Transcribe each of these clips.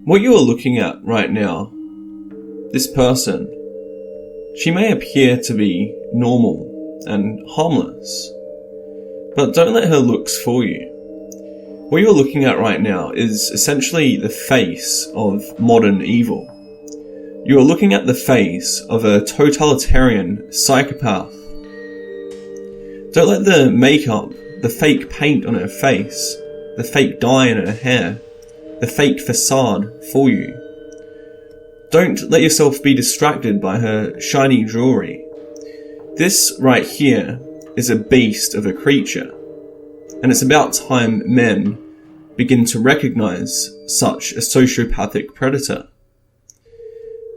What you are looking at right now, this person, she may appear to be normal and harmless, but don't let her looks fool you. What you're looking at right now is essentially the face of modern evil. You are looking at the face of a totalitarian psychopath. Don't let the makeup, the fake paint on her face, the fake dye in her hair, the fake facade fool you. Don't let yourself be distracted by her shiny jewelry. This right here is a beast of a creature, and it's about time men begin to recognize such a sociopathic predator.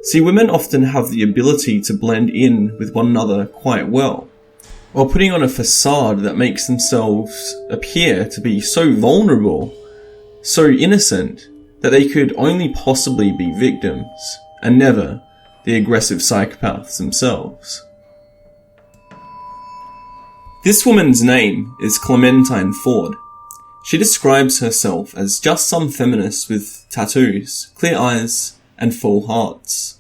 See, women often have the ability to blend in with one another quite well, while putting on a facade that makes themselves appear to be so vulnerable, so innocent, that they could only possibly be victims, and never the aggressive psychopaths themselves. This woman's name is Clementine Ford. She describes herself as just some feminist with tattoos, clear eyes, and full hearts.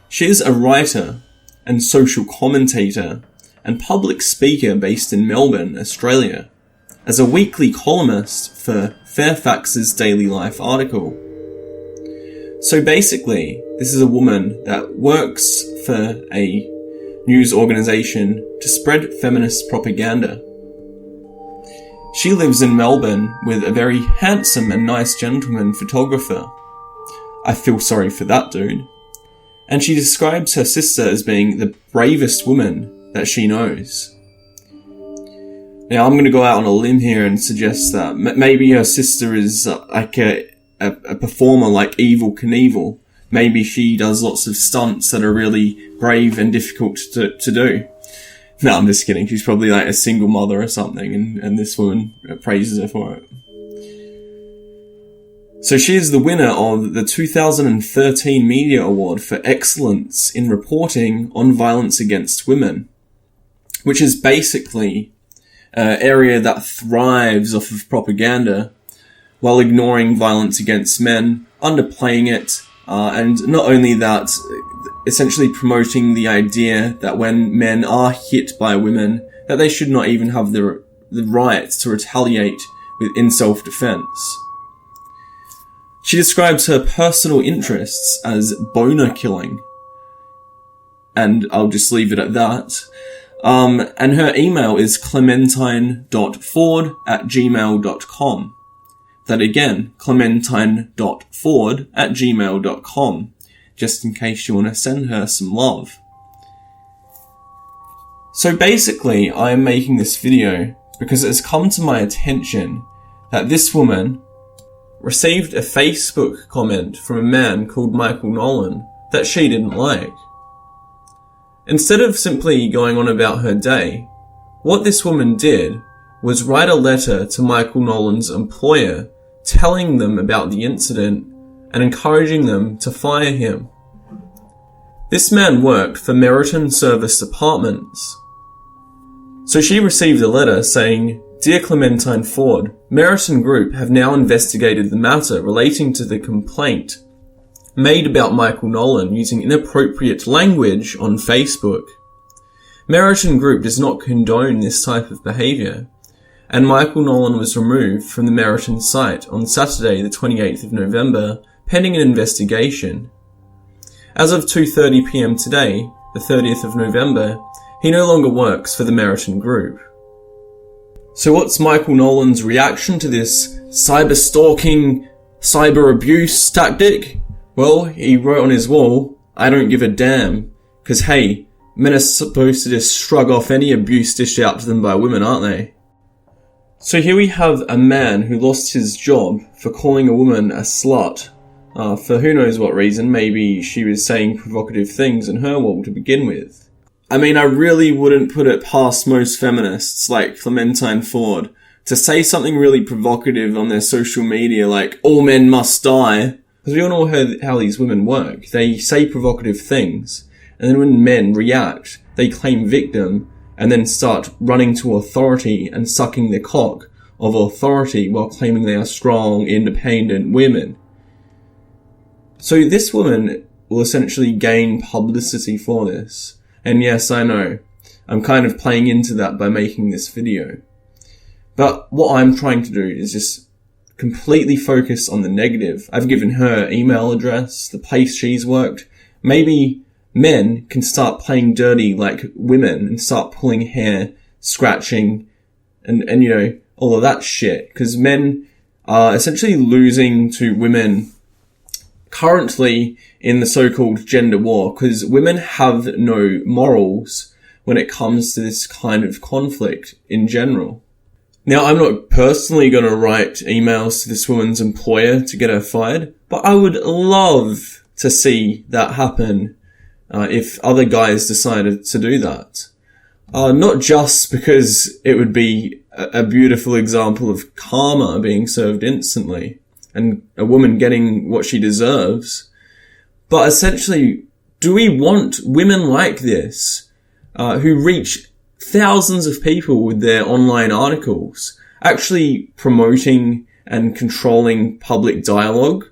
She is a writer and social commentator and public speaker based in Melbourne, Australia, as a weekly columnist for Fairfax's Daily Life article. So basically, this is a woman that works for a news organisation to spread feminist propaganda. She lives in Melbourne with a very handsome and nice gentleman photographer. I feel sorry for that dude. And she describes her sister as being the bravest woman that she knows. Now, I'm going to go out on a limb here and suggest that maybe her sister is like a performer like Evel Knievel. Maybe she does lots of stunts that are really brave and difficult to do. No, I'm just kidding. She's probably like a single mother or something, and this woman praises her for it. So she is the winner of the 2013 Media Award for Excellence in Reporting on Violence Against Women, which is basically an area that thrives off of propaganda while ignoring violence against men, underplaying it, and not only that, essentially promoting the idea that when men are hit by women, that they should not even have the right to retaliate in self-defense. She describes her personal interests as boner killing, and I'll just leave it at that. And her email is clementine.ford@gmail.com. That again, clementine.ford@gmail.com, just in case you want to send her some love. So basically, I am making this video because it has come to my attention that this woman received a Facebook comment from a man called Michael Nolan that she didn't like. Instead of simply going on about her day, what this woman did was write a letter to Michael Nolan's employer telling them about the incident and encouraging them to fire him. This man worked for Meriton Service Apartments. So she received a letter saying, "Dear Clementine Ford, Meriton Group have now investigated the matter relating to the complaint made about Michael Nolan using inappropriate language on Facebook. Meriton Group does not condone this type of behaviour, and Michael Nolan was removed from the Meriton site on Saturday the 28th of November, pending an investigation. As of 2:30 p.m. today, the 30th of November, he no longer works for the Meriton Group." So what's Michael Nolan's reaction to this cyber-stalking, cyber-abuse tactic? Well, he wrote on his wall, "I don't give a damn," because hey, men are supposed to just shrug off any abuse dished out to them by women, aren't they? So here we have a man who lost his job for calling a woman a slut, for who knows what reason. Maybe she was saying provocative things in her wall to begin with. I mean, I really wouldn't put it past most feminists like Clementine Ford to say something really provocative on their social media like, "all men must die," because we all know how these women work. They say provocative things, and then when men react, they claim victim, and then start running to authority and sucking their cock, of authority while claiming they are strong, independent women. So this woman will essentially gain publicity for this. And yes, I know, I'm kind of playing into that by making this video. But what I'm trying to do is just completely focus on the negative. I've given her email address, the place she's worked. Maybe men can start playing dirty like women and start pulling hair, scratching, and you know, all of that shit. Because men are essentially losing to women currently in the so-called gender war, because women have no morals when it comes to this kind of conflict in general. Now, I'm not personally going to write emails to this woman's employer to get her fired, but I would love to see that happen if other guys decided to do that. Not just because it would be a beautiful example of karma being served instantly and a woman getting what she deserves, but essentially, do we want women like this who reach thousands of people with their online articles actually promoting and controlling public dialogue?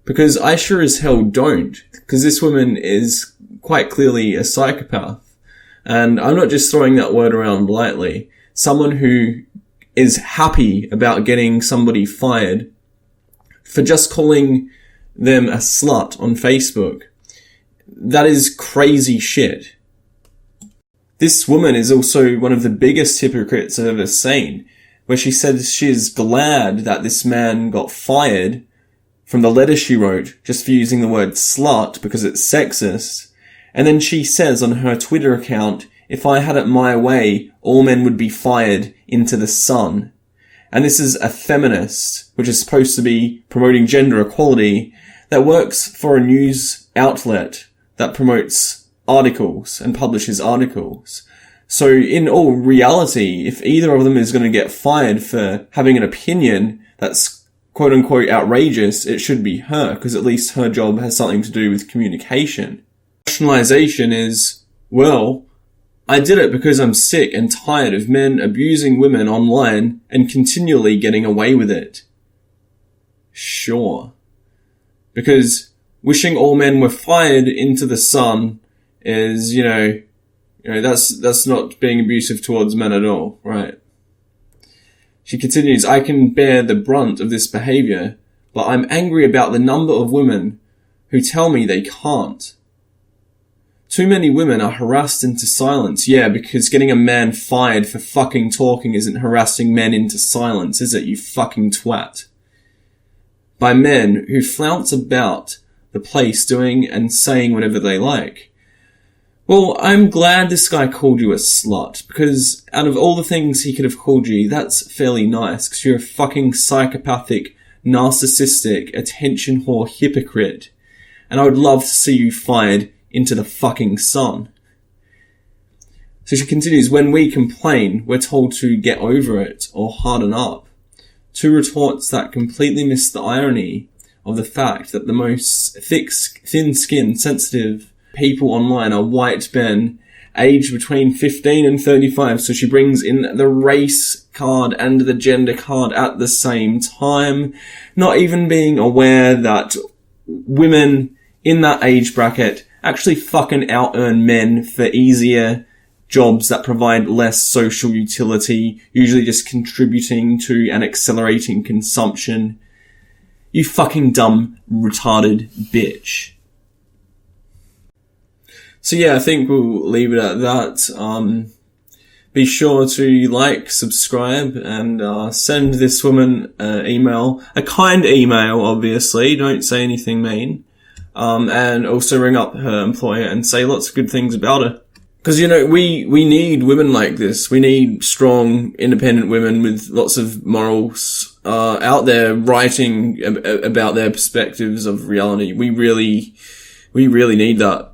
Because I sure as hell don't, because this woman is quite clearly a psychopath. And I'm not just throwing that word around lightly. Someone who is happy about getting somebody fired for just calling them a slut on Facebook. That is crazy shit. This woman is also one of the biggest hypocrites I've ever seen, where she said she is glad that this man got fired from the letter she wrote just for using the word slut because it's sexist. And then she says on her Twitter account, if I had it my way, all men would be fired into the sun. And this is a feminist, which is supposed to be promoting gender equality, that works for a news outlet that promotes articles and publishes articles. So in all reality, if either of them is going to get fired for having an opinion that's quote unquote outrageous, it should be her, because at least her job has something to do with communication. Rationalization is, well, I did it because I'm sick and tired of men abusing women online and continually getting away with it. Sure. Because wishing all men were fired into the sun is, that's not being abusive towards men at all, right? She continues, I can bear the brunt of this behavior, but I'm angry about the number of women who tell me they can't. Too many women are harassed into silence. Yeah, because getting a man fired for fucking talking isn't harassing men into silence, is it, you fucking twat? By men who flounce about the place doing and saying whatever they like. Well, I'm glad this guy called you a slut, because out of all the things he could have called you, that's fairly nice, because you're a fucking psychopathic, narcissistic, attention whore hypocrite. And I would love to see you fired into the fucking sun. So she continues, when we complain, we're told to get over it or harden up. Two retorts that completely miss the irony of the fact that the most thin-skinned, sensitive people online are white men aged between 15 and 35. So she brings in the race card and the gender card at the same time, not even being aware that women in that age bracket actually fucking out-earn men for easier jobs that provide less social utility, usually just contributing to and accelerating consumption. You fucking dumb, retarded bitch. So yeah, I think we'll leave it at that. Be sure to like, subscribe, and send this woman an email. A kind email, obviously. Don't say anything mean. And also ring up her employer and say lots of good things about her. Because, we need women like this. We need strong, independent women with lots of morals, out there writing about their perspectives of reality. We really need that.